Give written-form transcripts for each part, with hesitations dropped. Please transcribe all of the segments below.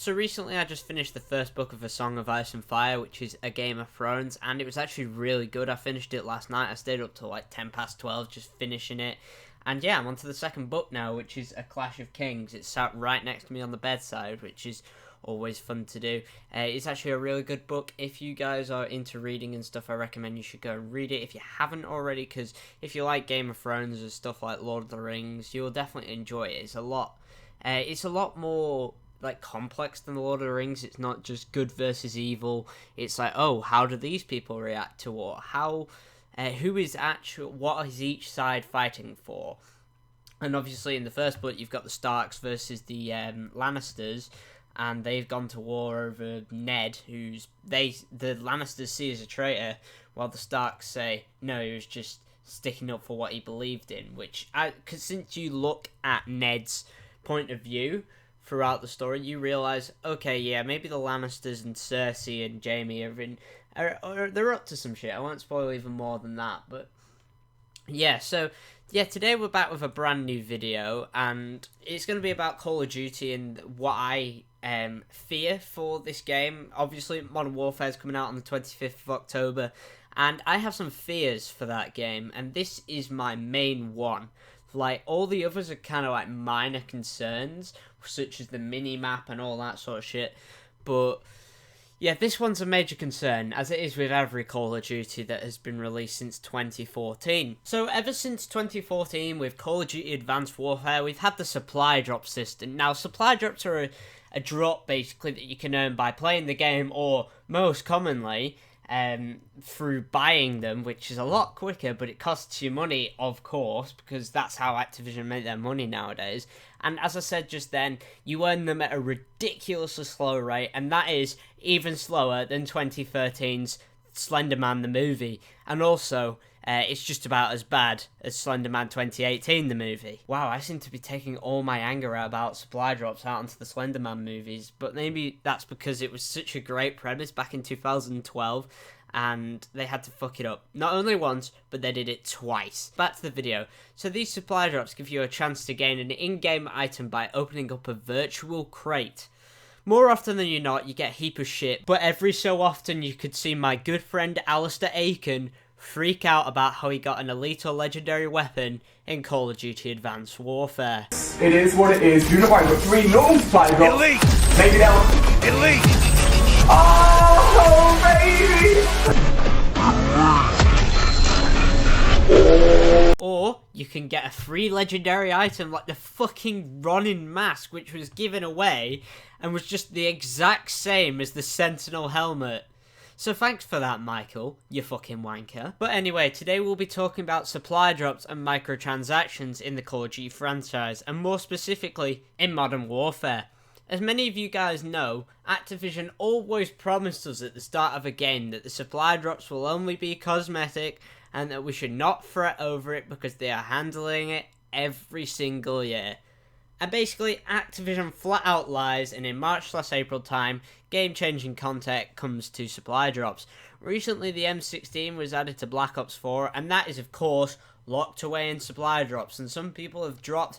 So recently I just finished the first book of A Song of Ice and Fire, which is a Game of Thrones, and it was actually really good. I finished it last night. I stayed up till like 10 past 12 just finishing it. And yeah, I'm on to the second book now, which is A Clash of Kings. It's sat right next to me on the bedside, which is always fun to do. It's actually a really good book. If you guys are into reading and stuff, I recommend you should go and read it if you haven't already, because if you like Game of Thrones and stuff like Lord of the Rings, you'll definitely enjoy it. It's a lot more like complex than the Lord of the Rings. It's not just good versus evil. It's like, oh, how do these people react to war? What is each side fighting for? And obviously in the first book you've got the Starks versus the Lannisters, and they've gone to war over Ned, the Lannisters see as a traitor, while the Starks say no, he was just sticking up for what he believed in. Because since you look at Ned's point of view throughout the story, you realise, okay, yeah, maybe the Lannisters and Cersei and Jaime they're up to some shit. I won't spoil even more than that, but yeah, so yeah, today we're back with a brand new video, and it's going to be about Call of Duty and what I fear for this game. Obviously, Modern Warfare is coming out on the 25th of October, and I have some fears for that game, and this is my main one. Like, all the others are kind of like minor concerns, such as the mini-map and all that sort of shit, but yeah, this one's a major concern, as it is with every Call of Duty that has been released since 2014. So ever since 2014, with Call of Duty Advanced Warfare, we've had the supply drop system. Now, supply drops are a drop, basically, that you can earn by playing the game, or most commonly, through buying them, which is a lot quicker, but it costs you money, of course, because that's how Activision make their money nowadays. And as I said just then, you earn them at a ridiculously slow rate, and that is even slower than 2013's Slender Man the movie. And also, it's just about as bad as Slender Man 2018 the movie. Wow, I seem to be taking all my anger out about supply drops out onto the Slender Man movies, but maybe that's because it was such a great premise back in 2012, and they had to fuck it up. Not only once, but they did it twice. Back to the video. So these supply drops give you a chance to gain an in-game item by opening up a virtual crate. More often than you're not, you get a heap of shit, but every so often you could see my good friend Alistair Aiken freak out about how he got an elite or legendary weapon in Call of Duty Advanced Warfare. It is what it is. Unified with 3 normal supply drops. Elite! Maybe that one. Elite! Oh, baby! Or you can get a free legendary item like the fucking Ronin mask, which was given away and was just the exact same as the Sentinel helmet. So thanks for that, Michael, you fucking wanker. But anyway, today we'll be talking about supply drops and microtransactions in the Call of Duty franchise, and more specifically, in Modern Warfare. As many of you guys know, Activision always promised us at the start of a game that the supply drops will only be cosmetic, and that we should not fret over it because they are handling it every single year. And basically, Activision flat out lies, and in March/April time, game-changing content comes to supply drops. Recently, the M16 was added to Black Ops 4, and that is, of course, locked away in supply drops, and some people have dropped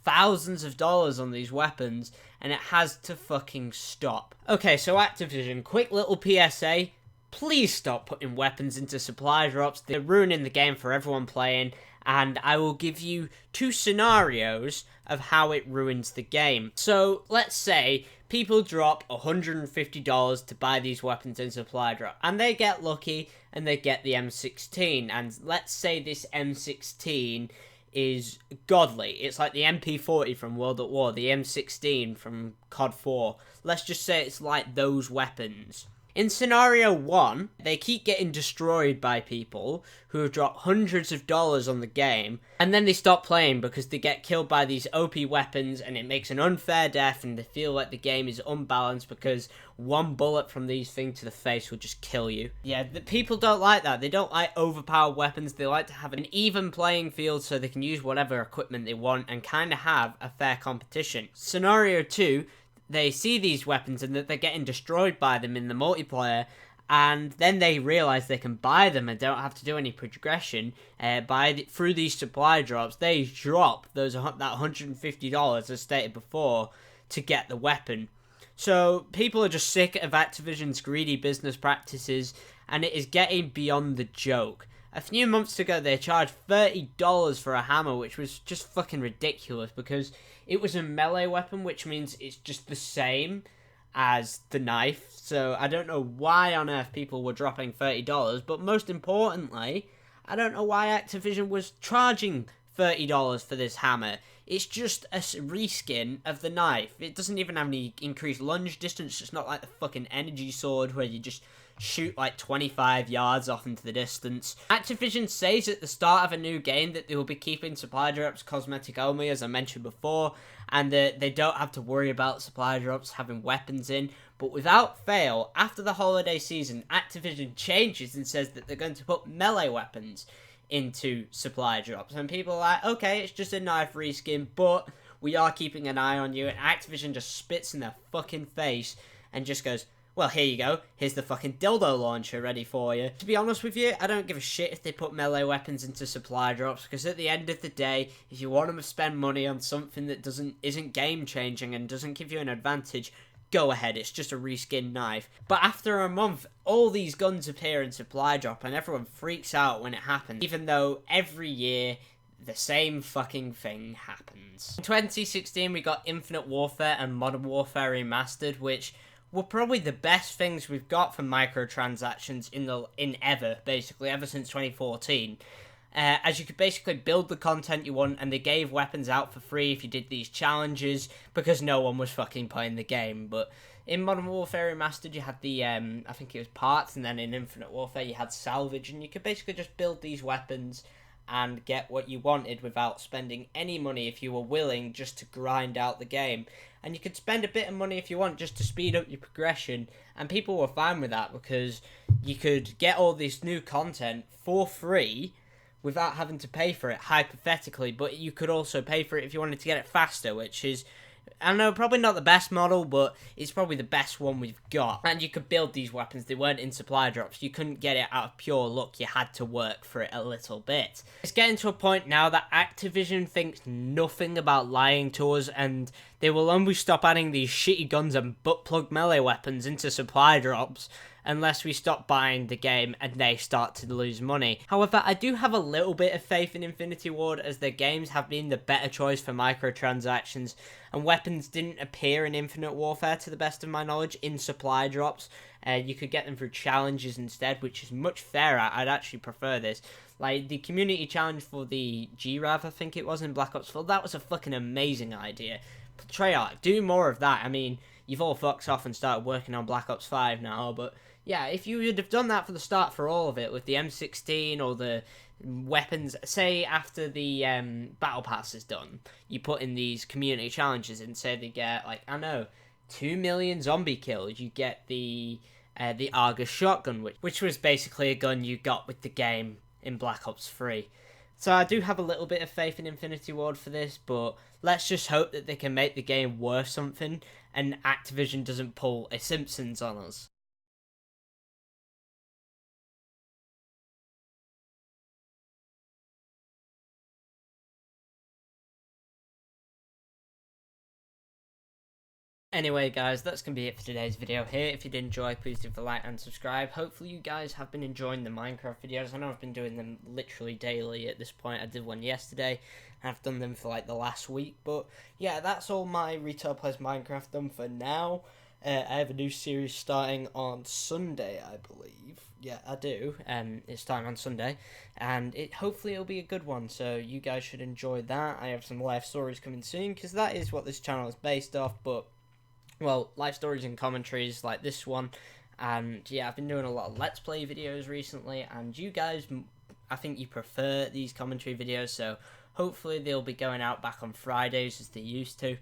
thousands of dollars on these weapons, and it has to fucking stop. Okay, so Activision, quick little PSA. Please stop putting weapons into supply drops. They're ruining the game for everyone playing, and I will give you 2 scenarios of how it ruins the game. So, let's say people drop $150 to buy these weapons in supply drop, and they get lucky and they get the M16, and let's say this M16 is godly. It's like the MP40 from World at War, the M16 from COD 4. Let's just say it's like those weapons. In scenario 1, they keep getting destroyed by people who have dropped hundreds of dollars on the game, and then they stop playing because they get killed by these OP weapons, and it makes an unfair death, and they feel like the game is unbalanced because one bullet from these things to the face will just kill you. Yeah, the people don't like that. They don't like overpowered weapons. They like to have an even playing field so they can use whatever equipment they want and kind of have a fair competition. Scenario 2, they see these weapons and that they're getting destroyed by them in the multiplayer, and then they realise they can buy them and don't have to do any progression through these supply drops. They drop that $150 as stated before to get the weapon. So people are just sick of Activision's greedy business practices, and it is getting beyond the joke. A few months ago, they charged $30 for a hammer, which was just fucking ridiculous because it was a melee weapon, which means it's just the same as the knife. So I don't know why on earth people were dropping $30, but most importantly, I don't know why Activision was charging $30 for this hammer. It's just a reskin of the knife. It doesn't even have any increased lunge distance. It's not like the fucking energy sword where you just shoot like 25 yards off into the distance. Activision says at the start of a new game that they will be keeping supply drops cosmetic only, as I mentioned before, and that they don't have to worry about supply drops having weapons in. But without fail, after the holiday season, Activision changes and says that they're going to put melee weapons into supply drops. And people are like, okay, it's just a knife reskin, but we are keeping an eye on you. And Activision just spits in their fucking face and just goes, well, here you go. Here's the fucking dildo launcher ready for you. To be honest with you, I don't give a shit if they put melee weapons into supply drops, because at the end of the day, if you want them to spend money on something that isn't game changing and doesn't give you an advantage, go ahead, it's just a reskin knife. But after a month, all these guns appear in supply drop and everyone freaks out when it happens, even though every year the same fucking thing happens. In 2016, we got Infinite Warfare and Modern Warfare Remastered, which were probably the best things we've got from microtransactions in ever since 2014. As you could basically build the content you want, and they gave weapons out for free if you did these challenges, because no one was fucking playing the game. But in Modern Warfare Remastered, you had the, I think it was parts, and then in Infinite Warfare, you had salvage, and you could basically just build these weapons and get what you wanted without spending any money if you were willing just to grind out the game. And you could spend a bit of money if you want just to speed up your progression, and people were fine with that because you could get all this new content for free without having to pay for it, hypothetically, but you could also pay for it if you wanted to get it faster, which is, I know, probably not the best model, but it's probably the best one we've got. And you could build these weapons. They weren't in supply drops. You couldn't get it out of pure luck. You had to work for it a little bit. It's getting to a point now that Activision thinks nothing about lying to us, and they will only stop adding these shitty guns and butt-plug melee weapons into supply drops unless we stop buying the game and they start to lose money. However, I do have a little bit of faith in Infinity Ward, as their games have been the better choice for microtransactions, and weapons didn't appear in Infinite Warfare, to the best of my knowledge, in supply drops. You could get them through challenges instead, which is much fairer. I'd actually prefer this. Like, the community challenge for the GRAV, I think it was, in Black Ops 4, that was a fucking amazing idea. Treyarch, do more of that. I mean, you've all fucked off and started working on Black Ops 5 now, but yeah, if you would have done that for the start for all of it, with the M16 or the weapons, say after the Battle Pass is done, you put in these community challenges and say they get, like, I know, 2 million zombie kills, you get the Argus shotgun, which was basically a gun you got with the game in Black Ops 3. So I do have a little bit of faith in Infinity Ward for this, but let's just hope that they can make the game worth something and Activision doesn't pull a Simpsons on us. Anyway guys, that's going to be it for today's video here. If you did enjoy, please do like and subscribe. Hopefully you guys have been enjoying the Minecraft videos. I know I've been doing them literally daily at this point. I did one yesterday, and I've done them for like the last week. But yeah, that's all my Retail Plays Minecraft done for now. I have a new series starting on Sunday, I believe. Yeah, I do. It's starting on Sunday, and hopefully it'll be a good one, so you guys should enjoy that. I have some life stories coming soon, because that is what this channel is based off, but well, life stories and commentaries like this one. And yeah, I've been doing a lot of Let's Play videos recently, and you guys, I think you prefer these commentary videos, so hopefully they'll be going out back on Fridays as they used to.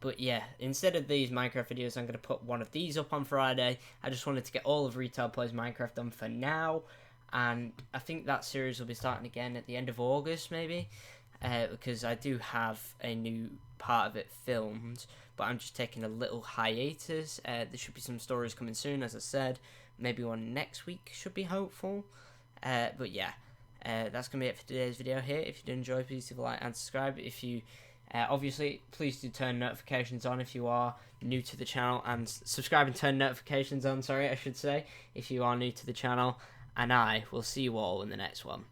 But yeah, instead of these Minecraft videos, I'm going to put one of these up on Friday. I just wanted to get all of Retail Plays Minecraft done for now, and I think that series will be starting again at the end of August, maybe, because I do have a new part of it filmed, but I'm just taking a little hiatus. There should be some stories coming soon, as I said. Maybe one next week should be hopeful. But yeah, that's going to be it for today's video here. If you did enjoy, please leave a like and subscribe. If you Obviously, please do turn notifications on if you are new to the channel, and subscribe and turn notifications on, sorry, I should say, if you are new to the channel, and I will see you all in the next one.